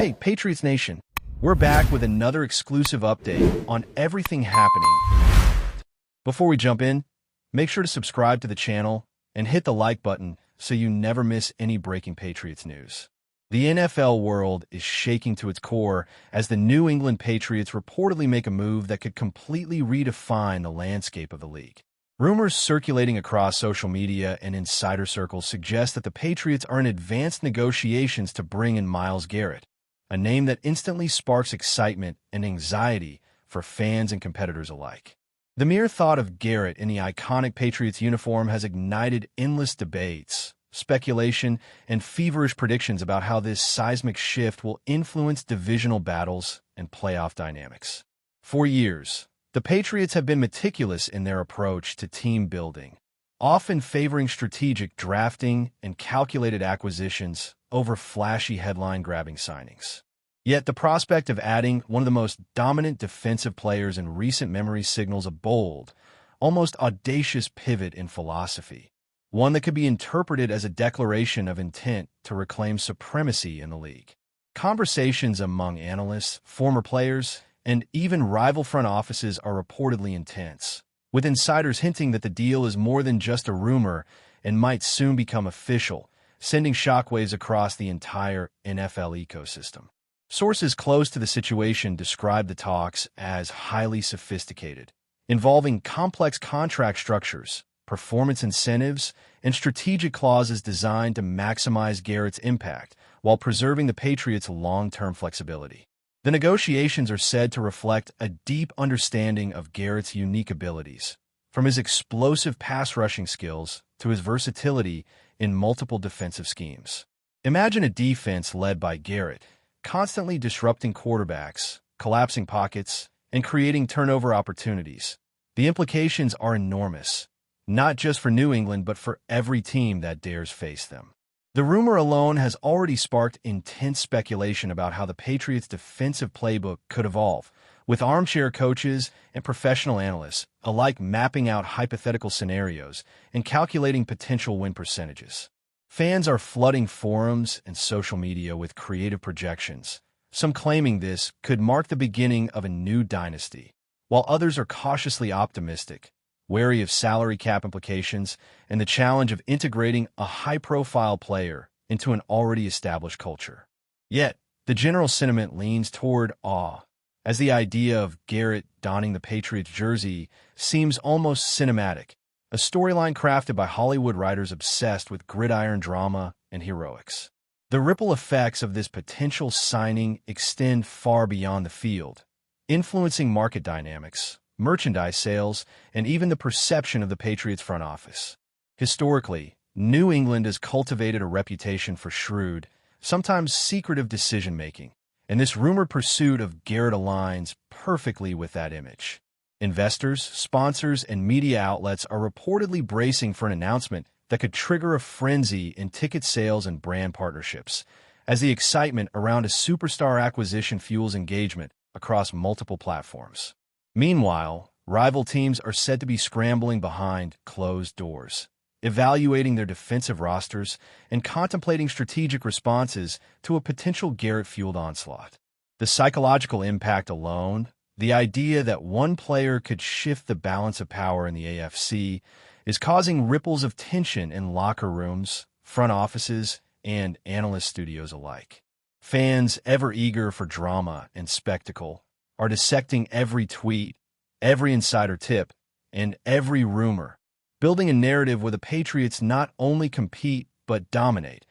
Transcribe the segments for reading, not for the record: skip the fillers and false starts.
Hey, Patriots Nation. We're back with another exclusive update on everything happening. Before we jump in, make sure to subscribe to the channel and hit the like button so you never miss any breaking Patriots news. The NFL world is shaking to its core as the New England Patriots reportedly make a move that could completely redefine the landscape of the league. Rumors circulating across social media and insider circles suggest that the Patriots are in advanced negotiations to bring in Myles Garrett, a name that instantly sparks excitement and anxiety for fans and competitors alike. The mere thought of Garrett in the iconic Patriots uniform has ignited endless debates, speculation, and feverish predictions about how this seismic shift will influence divisional battles and playoff dynamics. For years, the Patriots have been meticulous in their approach to team building, often favoring strategic drafting and calculated acquisitions over flashy headline-grabbing signings. Yet the prospect of adding one of the most dominant defensive players in recent memory signals a bold, almost audacious pivot in philosophy, one that could be interpreted as a declaration of intent to reclaim supremacy in the league. Conversations among analysts, former players, and even rival front offices are reportedly intense, with insiders hinting that the deal is more than just a rumor and might soon become official, sending shockwaves across the entire NFL ecosystem. Sources close to the situation describe the talks as highly sophisticated, involving complex contract structures, performance incentives, and strategic clauses designed to maximize Garrett's impact while preserving the Patriots' long-term flexibility. The negotiations are said to reflect a deep understanding of Garrett's unique abilities, from his explosive pass-rushing skills to his versatility in multiple defensive schemes. Imagine a defense led by Garrett, constantly disrupting quarterbacks, collapsing pockets, and creating turnover opportunities. The implications are enormous, not just for New England but for every team that dares face them. The rumor alone has already sparked intense speculation about how the Patriots' defensive playbook could evolve, with armchair coaches and professional analysts alike mapping out hypothetical scenarios and calculating potential win percentages. Fans are flooding forums and social media with creative projections, some claiming this could mark the beginning of a new dynasty, while others are cautiously optimistic, wary of salary cap implications and the challenge of integrating a high-profile player into an already established culture. Yet, the general sentiment leans toward awe, as the idea of Garrett donning the Patriots jersey seems almost cinematic, a storyline crafted by Hollywood writers obsessed with gridiron drama and heroics. The ripple effects of this potential signing extend far beyond the field, influencing market dynamics, merchandise sales, and even the perception of the Patriots front office. Historically, New England has cultivated a reputation for shrewd, sometimes secretive decision-making, and this rumored pursuit of Garrett aligns perfectly with that image. Investors, sponsors, and media outlets are reportedly bracing for an announcement that could trigger a frenzy in ticket sales and brand partnerships, as the excitement around a superstar acquisition fuels engagement across multiple platforms. Meanwhile, rival teams are said to be scrambling behind closed doors, evaluating their defensive rosters and contemplating strategic responses to a potential Garrett-fueled onslaught. The psychological impact alone, the idea that one player could shift the balance of power in the AFC, is causing ripples of tension in locker rooms, front offices, and analyst studios alike. Fans, ever eager for drama and spectacle, are dissecting every tweet, every insider tip, and every rumor, building a narrative where the Patriots not only compete but dominate,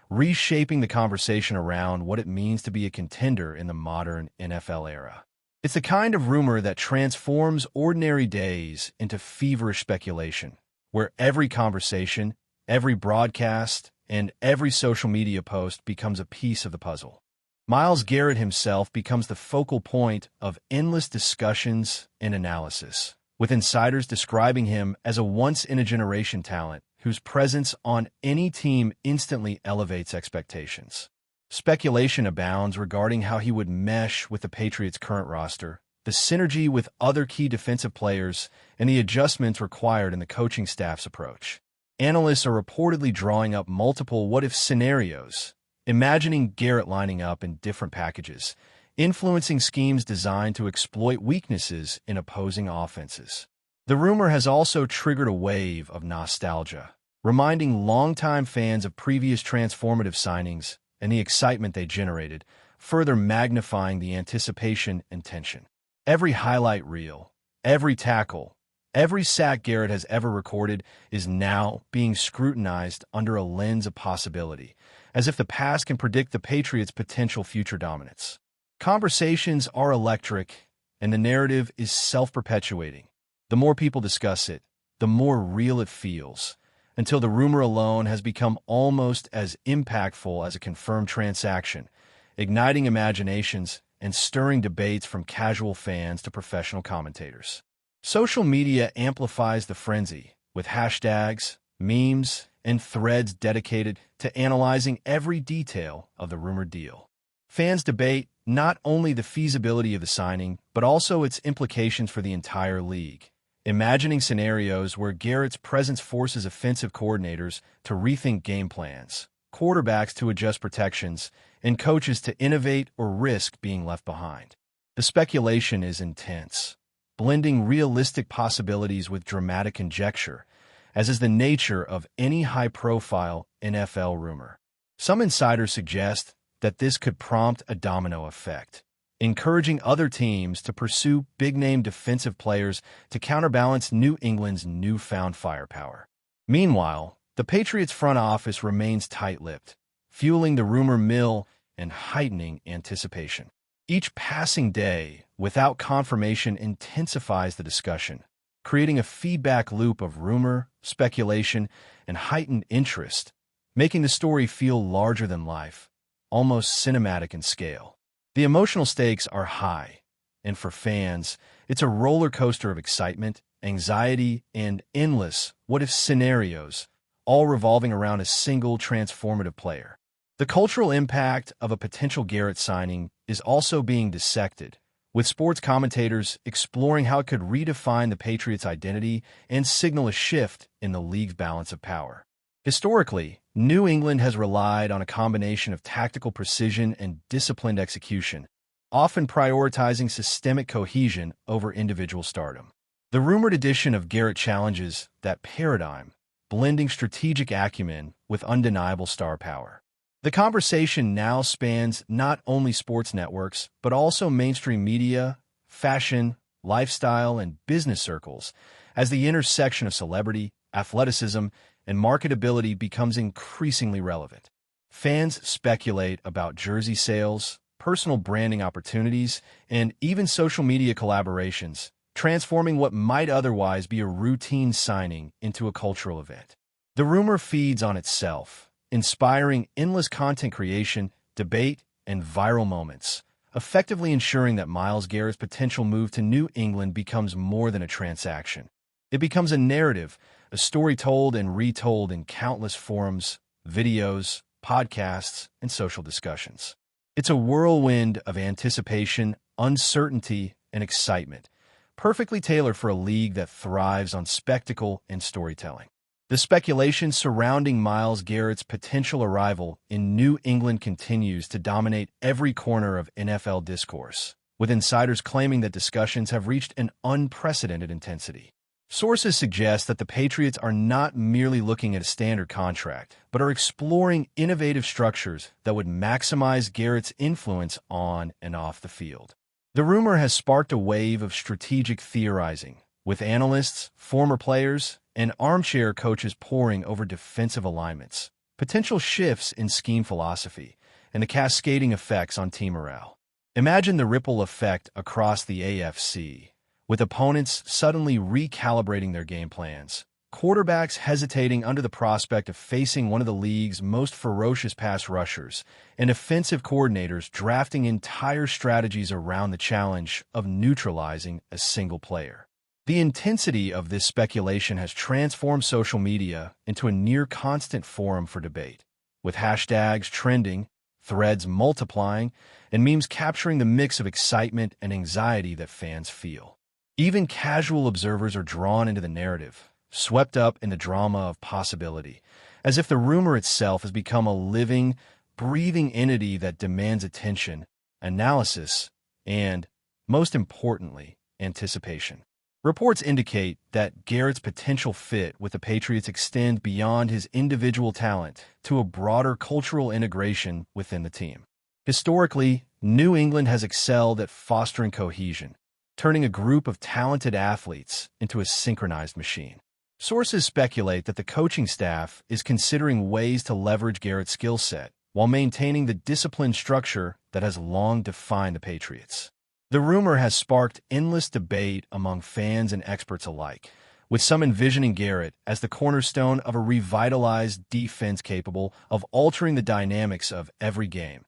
reshaping the conversation around what it means to be a contender in the modern NFL era. It's the kind of rumor that transforms ordinary days into feverish speculation, where every conversation, every broadcast, and every social media post becomes a piece of the puzzle. Myles Garrett himself becomes the focal point of endless discussions and analysis, with insiders describing him as a once-in-a-generation talent whose presence on any team instantly elevates expectations. Speculation abounds regarding how he would mesh with the Patriots' current roster, the synergy with other key defensive players, and the adjustments required in the coaching staff's approach. Analysts are reportedly drawing up multiple what-if scenarios, imagining Garrett lining up in different packages, influencing schemes designed to exploit weaknesses in opposing offenses. The rumor has also triggered a wave of nostalgia, reminding longtime fans of previous transformative signings and the excitement they generated, further magnifying the anticipation and tension. Every highlight reel, every tackle, every sack Garrett has ever recorded is now being scrutinized under a lens of possibility, as if the past can predict the Patriots' potential future dominance. Conversations are electric, and the narrative is self-perpetuating. The more people discuss it, the more real it feels, until the rumor alone has become almost as impactful as a confirmed transaction, igniting imaginations and stirring debates from casual fans to professional commentators. Social media amplifies the frenzy, with hashtags, memes, and threads dedicated to analyzing every detail of the rumored deal. Fans debate not only the feasibility of the signing, but also its implications for the entire league, imagining scenarios where Garrett's presence forces offensive coordinators to rethink game plans, quarterbacks to adjust protections, and coaches to innovate or risk being left behind. The speculation is intense, blending realistic possibilities with dramatic conjecture, as is the nature of any high-profile NFL rumor. Some insiders suggest that this could prompt a domino effect, encouraging other teams to pursue big-name defensive players to counterbalance New England's newfound firepower. Meanwhile, the Patriots' front office remains tight-lipped, fueling the rumor mill and heightening anticipation. Each passing day without confirmation intensifies the discussion, creating a feedback loop of rumor, speculation, and heightened interest, making the story feel larger than life, almost cinematic in scale. The emotional stakes are high, and for fans, it's a roller coaster of excitement, anxiety, and endless what-if scenarios, all revolving around a single transformative player. The cultural impact of a potential Garrett signing is also being dissected, with sports commentators exploring how it could redefine the Patriots' identity and signal a shift in the league's balance of power. Historically, New England has relied on a combination of tactical precision and disciplined execution, often prioritizing systemic cohesion over individual stardom. The rumored addition of Garrett challenges that paradigm, blending strategic acumen with undeniable star power. The conversation now spans not only sports networks, but also mainstream media, fashion, lifestyle, and business circles, as the intersection of celebrity, athleticism, and marketability becomes increasingly relevant. Fans speculate about jersey sales, personal branding opportunities, and even social media collaborations, transforming what might otherwise be a routine signing into a cultural event. The rumor feeds on itself, inspiring endless content creation, debate, and viral moments, effectively ensuring that Myles Garrett's potential move to New England becomes more than a transaction. It becomes a narrative, a story told and retold in countless forums, videos, podcasts, and social discussions. It's a whirlwind of anticipation, uncertainty, and excitement, perfectly tailored for a league that thrives on spectacle and storytelling. The speculation surrounding Myles Garrett's potential arrival in New England continues to dominate every corner of NFL discourse, with insiders claiming that discussions have reached an unprecedented intensity. Sources suggest that the Patriots are not merely looking at a standard contract, but are exploring innovative structures that would maximize Garrett's influence on and off the field. The rumor has sparked a wave of strategic theorizing, with analysts, former players, and armchair coaches poring over defensive alignments, potential shifts in scheme philosophy, and the cascading effects on team morale. Imagine the ripple effect across the AFC, with opponents suddenly recalibrating their game plans, quarterbacks hesitating under the prospect of facing one of the league's most ferocious pass rushers, and offensive coordinators drafting entire strategies around the challenge of neutralizing a single player. The intensity of this speculation has transformed social media into a near-constant forum for debate, with hashtags trending, threads multiplying, and memes capturing the mix of excitement and anxiety that fans feel. Even casual observers are drawn into the narrative, swept up in the drama of possibility, as if the rumor itself has become a living, breathing entity that demands attention, analysis, and, most importantly, anticipation. Reports indicate that Garrett's potential fit with the Patriots extend beyond his individual talent to a broader cultural integration within the team. Historically, New England has excelled at fostering cohesion, turning a group of talented athletes into a synchronized machine. Sources speculate that the coaching staff is considering ways to leverage Garrett's skill set while maintaining the disciplined structure that has long defined the Patriots. The rumor has sparked endless debate among fans and experts alike, with some envisioning Garrett as the cornerstone of a revitalized defense capable of altering the dynamics of every game,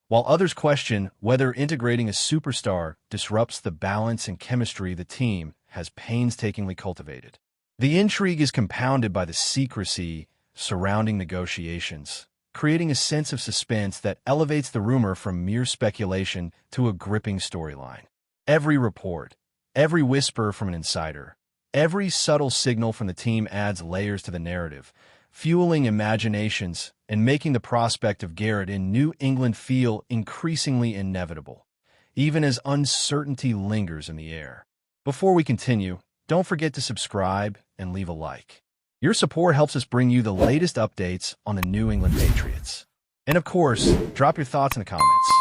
while others question whether integrating a superstar disrupts the balance and chemistry the team has painstakingly cultivated. The intrigue is compounded by the secrecy surrounding negotiations, creating a sense of suspense that elevates the rumor from mere speculation to a gripping storyline. Every report, every whisper from an insider, every subtle signal from the team adds layers to the narrative, fueling imaginations and making the prospect of Garrett in New England feel increasingly inevitable, even as uncertainty lingers in the air. Before we continue, don't forget to subscribe and leave a like. Your support helps us bring you the latest updates on the New England Patriots. And of course, drop your thoughts in the comments.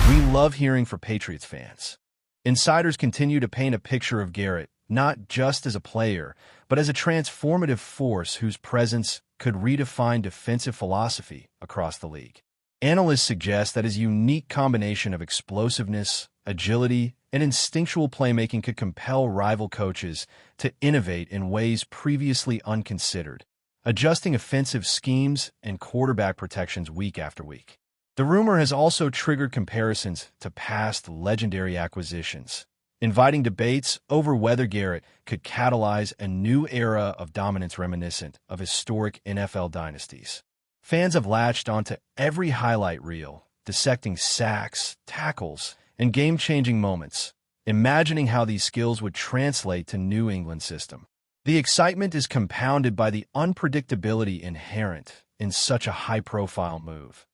We love hearing from Patriots fans. Insiders continue to paint a picture of Garrett not just as a player, but as a transformative force whose presence could redefine defensive philosophy across the league. Analysts suggest that his unique combination of explosiveness, agility, and instinctual playmaking could compel rival coaches to innovate in ways previously unconsidered, adjusting offensive schemes and quarterback protections week after week. The rumor has also triggered comparisons to past legendary acquisitions, inviting debates over whether Garrett could catalyze a new era of dominance reminiscent of historic NFL dynasties. Fans have latched onto every highlight reel, dissecting sacks, tackles, and game-changing moments, imagining how these skills would translate to New England's system. The excitement is compounded by the unpredictability inherent in such a high-profile move.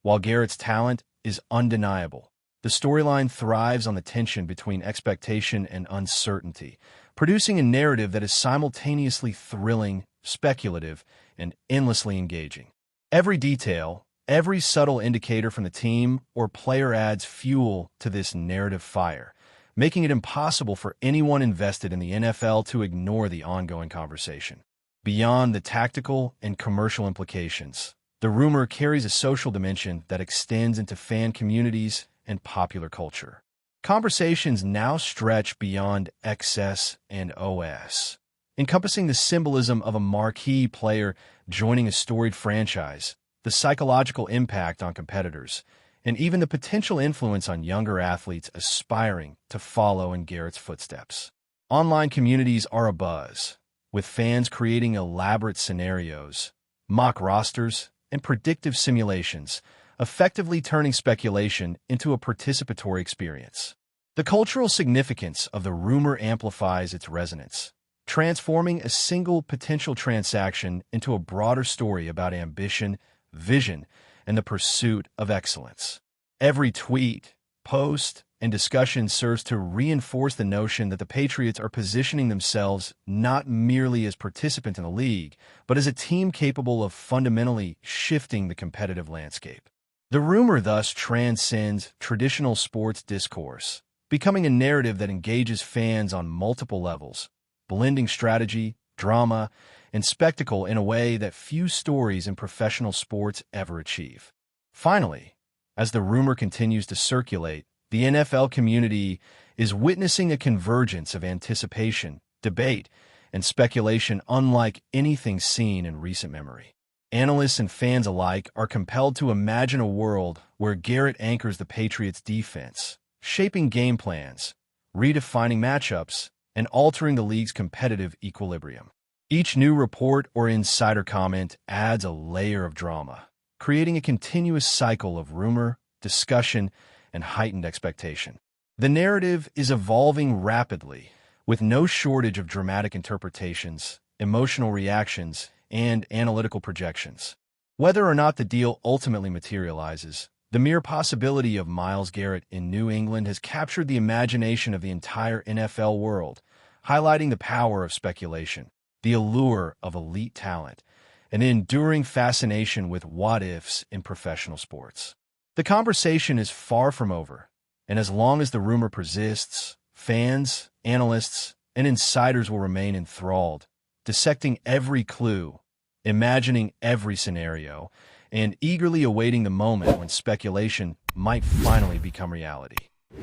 While Garrett's talent is undeniable, the storyline thrives on the tension between expectation and uncertainty, producing a narrative that is simultaneously thrilling, speculative, and endlessly engaging. Every detail, every subtle indicator from the team or player adds fuel to this narrative fire, making it impossible for anyone invested in the NFL to ignore the ongoing conversation. Beyond the tactical and commercial implications, the rumor carries a social dimension that extends into fan communities and popular culture. Conversations now stretch beyond XS and OS, encompassing the symbolism of a marquee player joining a storied franchise, the psychological impact on competitors, and even the potential influence on younger athletes aspiring to follow in Garrett's footsteps. Online communities are abuzz, with fans creating elaborate scenarios, mock rosters, and predictive simulations, effectively turning speculation into a participatory experience. The cultural significance of the rumor amplifies its resonance, transforming a single potential transaction into a broader story about ambition, vision, and the pursuit of excellence. Every tweet, post, and discussion serves to reinforce the notion that the Patriots are positioning themselves not merely as participants in the league, but as a team capable of fundamentally shifting the competitive landscape. The rumor thus transcends traditional sports discourse, becoming a narrative that engages fans on multiple levels, blending strategy, drama, and spectacle in a way that few stories in professional sports ever achieve. Finally, as the rumor continues to circulate, the NFL community is witnessing a convergence of anticipation, debate, and speculation unlike anything seen in recent memory. Analysts and fans alike are compelled to imagine a world where Garrett anchors the Patriots' defense, shaping game plans, redefining matchups, and altering the league's competitive equilibrium. Each new report or insider comment adds a layer of drama, creating a continuous cycle of rumor, discussion, and heightened expectation. The narrative is evolving rapidly, with no shortage of dramatic interpretations, emotional reactions, and analytical projections. Whether or not the deal ultimately materializes, the mere possibility of Myles Garrett in New England has captured the imagination of the entire NFL world, highlighting the power of speculation, the allure of elite talent, and an enduring fascination with what-ifs in professional sports. The conversation is far from over, and as long as the rumor persists, fans, analysts, and insiders will remain enthralled, dissecting every clue, imagining every scenario, and eagerly awaiting the moment when speculation might finally become reality.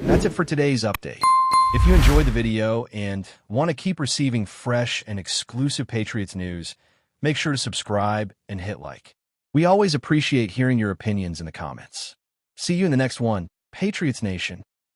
That's it for today's update. If you enjoyed the video and want to keep receiving fresh and exclusive Patriots news, make sure to subscribe and hit like. We always appreciate hearing your opinions in the comments. See you in the next one, Patriots Nation.